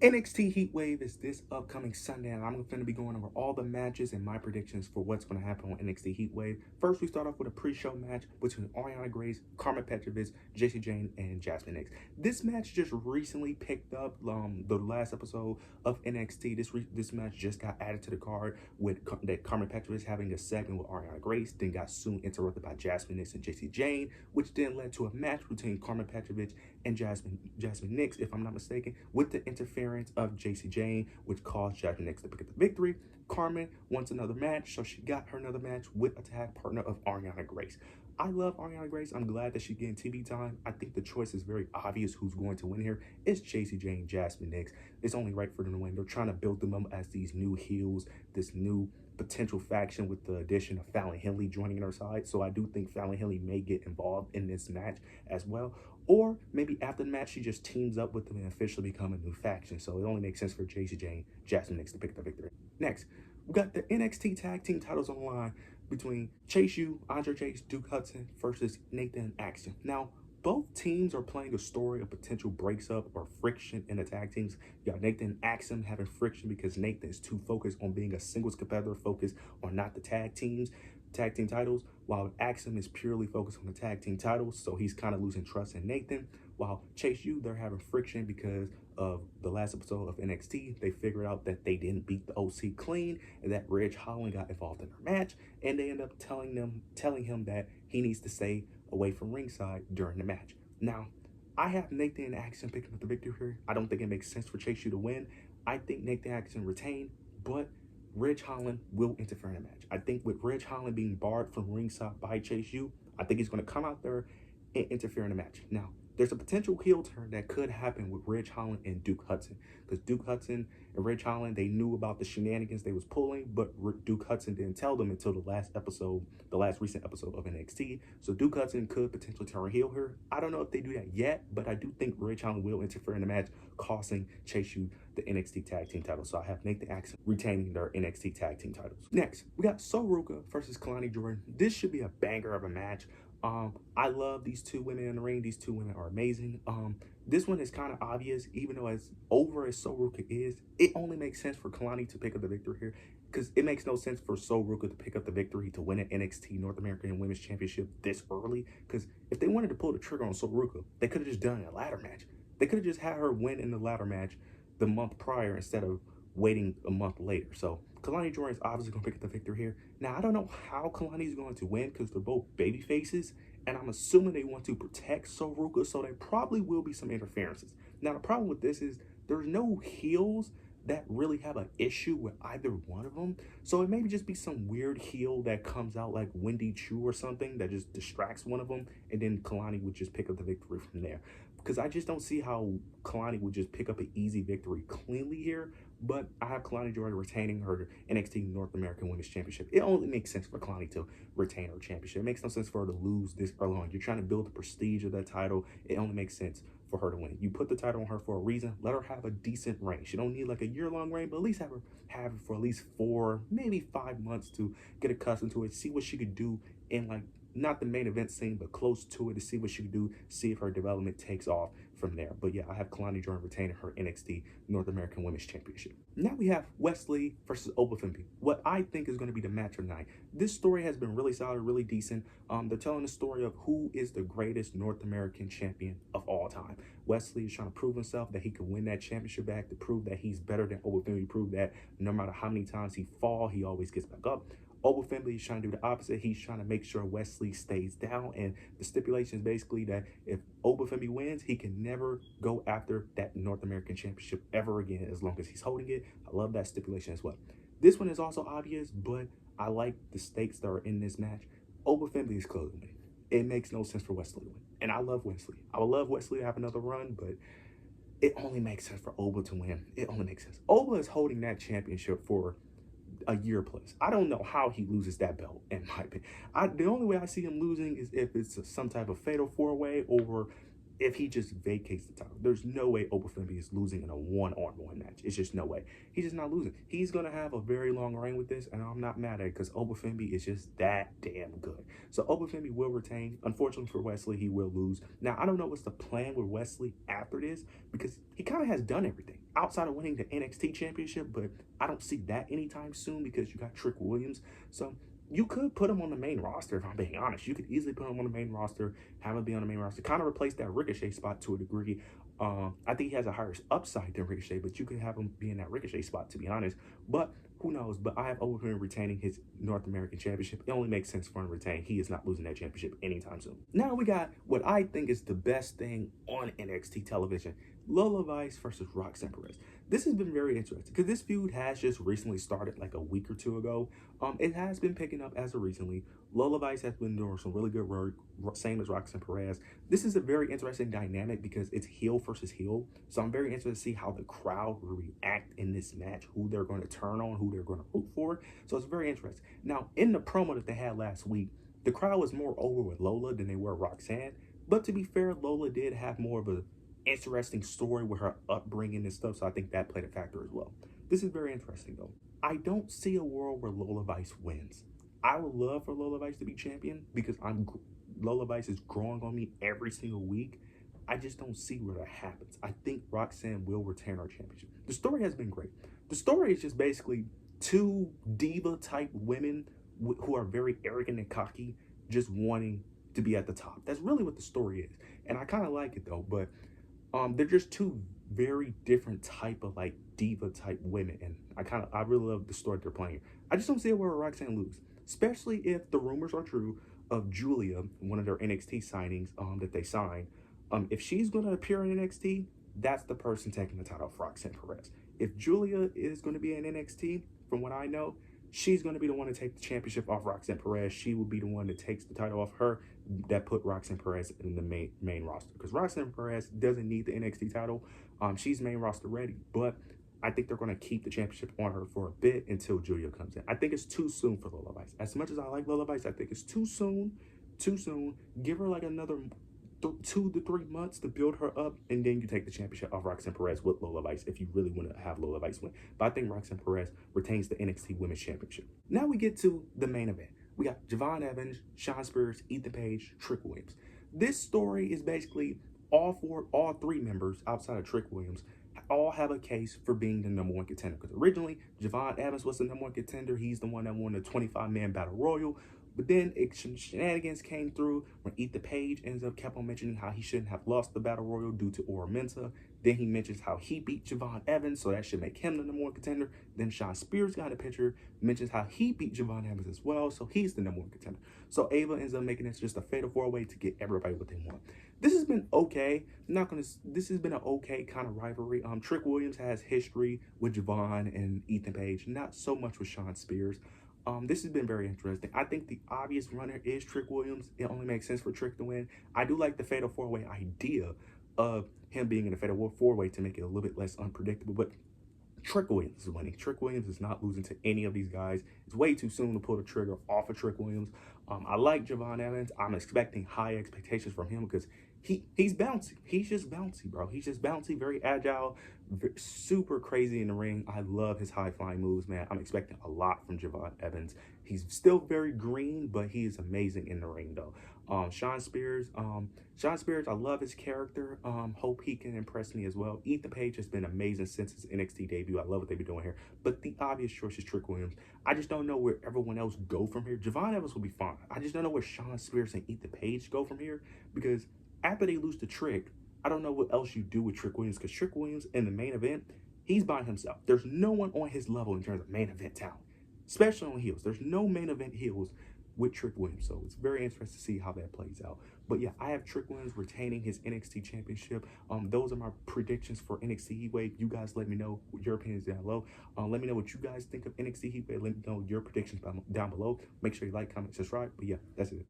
NXT Heatwave is this upcoming Sunday, and I'm going to be going over all the matches and my predictions for what's going to happen on NXT Heatwave. First, we start off with a pre-show match between Ariana Grace, Carmen Petrovich, Jacy Jayne, and Jasmine Nix. This match just recently picked up the last episode of NXT. This match just got added to the card with Carmen Petrovich having a segment with Ariana Grace, then got soon interrupted by Jasmine Nix and Jacy Jayne, which then led to a match between Carmen Petrovich and Jasmine Nix, if I'm not mistaken, with the interference of Jacy Jayne, which caused Jasmine Nix to pick up the victory. Carmen wants another match, so she got her another match with a tag partner of Ariana Grace. I love Ariana Grace. I'm glad that she's getting TV time. I think the choice is very obvious who's going to win here. It's Jacy Jayne, Jasmine Nix. It's only right for them to win. They're trying to build them up as these new heels, this new potential faction with the addition of Fallon Henley joining her side. So I do think Fallon Henley may get involved in this match as well. Or maybe after the match, she just teams up with them and officially become a new faction. So it only makes sense for Jacy Jayne, Jasmine Nix to pick the victory. Next, we got the NXT Tag Team titles on the line between Chase U, Andre Chase, Duke Hudson versus Nathan Action. Now, both teams are playing a story of potential breaks up or friction in the tag teams. You got Nathan Action having friction because Nathan is too focused on being a singles competitor, focused on not the tag team titles, while Axiom is purely focused on the tag team titles, so he's kind of losing trust in Nathan. While Chase U, they're having friction because of the last episode of NXT. They figured out that they didn't beat the OC clean and that Ridge Holland got involved in their match, and they end up telling him that he needs to stay away from ringside during the match. Now, I have Nathan Action picking up the victory here. I don't think it makes sense for Chase U to win. I think Nathan Action retain, but Ridge Holland will interfere in the match. I think with Ridge Holland being barred from ringside by Chase U, I think he's going to come out there and interfere in the match. Now, there's a potential heel turn that could happen with Ridge Holland and Duke Hudson, because Duke Hudson and Ridge Holland, they knew about the shenanigans they was pulling, but Duke Hudson didn't tell them until the last recent episode of NXT. So Duke Hudson could potentially turn heel here. I don't know if they do that yet, but I do think Ridge Holland will interfere in the match, costing Chase U the NXT Tag Team title. So I have Nathan Action retaining their NXT Tag Team titles. Next, we got Sol Ruca versus Kalani Jordan. This should be a banger of a match. I love these two women in the ring. These two women are amazing. This one is kind of obvious, even though as over as Sol Ruca is, it only makes sense for Kalani to pick up the victory here, because it makes no sense for Sol Ruca to pick up the victory to win an NXT North American Women's Championship this early. Because if they wanted to pull the trigger on Sol Ruca, they could have just done a ladder match. They could have just had her win in the ladder match the month prior instead of waiting a month later. So Kalani Jordan is obviously going to pick up the victory here. Now, I don't know how Kalani is going to win because they're both baby faces, and I'm assuming they want to protect Sol Ruca, so there probably will be some interferences. Now, the problem with this is there's no heels that really have an issue with either one of them. So it may just be some weird heel that comes out like Wendy Chu or something that just distracts one of them, and then Kalani would just pick up the victory from there. Because I just don't see how Kalani would just pick up an easy victory cleanly here. But I have Kalani Jordan retaining her NXT North American Women's Championship. It only makes sense for Kalani to retain her championship. It makes no sense for her to lose this early on. You're trying to build the prestige of that title. It only makes sense for her to win. You put the title on her for a reason. Let her have a decent reign. She don't need like a year-long reign, but at least have it for at least 4, maybe 5 months to get accustomed to it, see what she could do in like not the main event scene, but close to it, to see what she can do, see if her development takes off from there. But yeah, I have Kalani Jordan retaining her NXT North American Women's Championship. Now we have Wesley versus Oba Femi, what I think is going to be the match of the night. This story has been really solid, really decent. They're telling the story of who is the greatest North American champion of all time. Wesley is trying to prove himself that he can win that championship back, to prove that he's better than Oba Femi, prove that no matter how many times he falls, he always gets back up. Oba Femi is trying to do the opposite. He's trying to make sure Wesley stays down, and the stipulation is basically that if Oba Femi wins, he can never go after that North American Championship ever again as long as he's holding it. I love that stipulation as well. This one is also obvious, but I like the stakes that are in this match. Oba Femi is closing it. It makes no sense for Wesley to win, and I love Wesley. I would love Wesley to have another run, but it only makes sense for Oba to win. It only makes sense. Oba is holding that championship for a year plus. I don't know how he loses that belt, in my opinion. The only way I see him losing is if it's some type of fatal 4-way, or if he just vacates the title. There's no way Obafemi is losing in a one-on-one match. It's just no way. He's just not losing. He's going to have a very long reign with this, and I'm not mad at it because Obafemi is just that damn good. So Obafemi will retain. Unfortunately for Wesley, he will lose. Now, I don't know what's the plan with Wesley after this because he kind of has done everything outside of winning the NXT championship, but I don't see that anytime soon because you got Trick Williams. So you could put him on the main roster, if I'm being honest. You could easily put him on the main roster, have him be on the main roster, kind of replace that Ricochet spot to a degree. I think he has a higher upside than Ricochet, but you could have him be in that Ricochet spot, to be honest. But who knows? But I have Overeem retaining his North American Championship. It only makes sense for him to retain. He is not losing that championship anytime soon. Now we got what I think is the best thing on NXT television. Lola Vice versus Roxanne Perez. This has been very interesting because this feud has just recently started like a week or two ago. It has been picking up as of recently. Lola Vice has been doing some really good work, same as Roxanne Perez. This is a very interesting dynamic because it's heel versus heel. So I'm very interested to see how the crowd will react in this match, who they're going to turn on, who they're going to root for. So it's very interesting. Now, in the promo that they had last week, the crowd was more over with Lola than they were Roxanne. But to be fair, Lola did have more of a interesting story with her upbringing and stuff, so I think that played a factor as well. This is very interesting though. I don't see a world where Lola Vice wins. I would love for Lola Vice to be champion because Lola Vice is growing on me every single week. I just don't see where that happens. I think Roxanne will retain our championship. The story has been great. The story is just basically two diva type women who are very arrogant and cocky, just wanting to be at the top. That's really what the story is, and I kind of like it though. But they're just two very different type of like diva type women, and I really love the story they're playing. I just don't see it where Roxanne lose, especially if the rumors are true of Julia, one of their NXT signings that they signed. If she's going to appear in NXT, that's the person taking the title of Roxanne Perez. If Julia is going to be in NXT, from what I know, she's going to be the one to take the championship off Roxanne Perez. She will be the one that takes the title off her, that put Roxanne Perez in the main roster. Because Roxanne Perez doesn't need the NXT title. She's main roster ready. But I think they're going to keep the championship on her for a bit until Julia comes in. I think it's too soon for Lola Vice. As much as I like Lola Vice, I think it's too soon. Too soon. Give her like another 2 to 3 months to build her up, and then you take the championship off Roxanne Perez with Lola Vice if you really want to have Lola Vice win. But I think Roxanne Perez retains the NXT Women's Championship. Now we get to the main event. We got Javon Evans, Shawn Spears, Ethan Page, Trick Williams. This story is basically all three members outside of Trick Williams all have a case for being the #1 contender. Because originally, Javon Evans was the #1 contender. He's the one that won the 25-man Battle Royal. But then shenanigans came through when Ethan Page kept on mentioning how he shouldn't have lost the Battle Royal due to Ora Mensah. Then he mentions how he beat Javon Evans, so that should make him the #1 contender. Then Shawn Spears got a picture, mentions how he beat Javon Evans as well, so he's the #1 contender. So Ava ends up making this just a fatal 4-way to get everybody what they want. This has been okay. This has been an okay kind of rivalry. Trick Williams has history with Javon and Ethan Page, not so much with Shawn Spears. This has been very interesting. I think the obvious runner is Trick Williams. It only makes sense for Trick to win. I do like the fatal 4-way idea of him being in a fatal 4-way to make it a little bit less unpredictable, but Trick Williams is winning. Trick Williams is not losing to any of these guys. It's way too soon to pull the trigger off of Trick Williams. I like Javon Evans. I'm expecting high expectations from him because he's bouncy. He's just bouncy, bro. He's just bouncy, very agile, super crazy in the ring. I love his high-flying moves, man. I'm expecting a lot from Javon Evans. He's still very green, but he is amazing in the ring, though. Shawn Spears, I love his character. Hope he can impress me as well. Ethan Page has been amazing since his NXT debut. I love what they've been doing here. But the obvious choice is Trick Williams. I just don't know where everyone else go from here. Javon Evans will be fine. I just don't know where Shawn Spears and Ethan Page go from here, because after they lose to Trick, I don't know what else you do with Trick Williams, because Trick Williams in the main event, he's by himself. There's no one on his level in terms of main event talent, especially on heels. There's no main event heels with Trick Williams, so it's very interesting to see how that plays out. But yeah, I have Trick Williams retaining his NXT championship. Those are my predictions for NXT Heatwave. You guys let me know your opinions down below. Let me know what you guys think of NXT Heatwave. Let me know your predictions down below. Make sure you like, comment, subscribe. But yeah, that's it.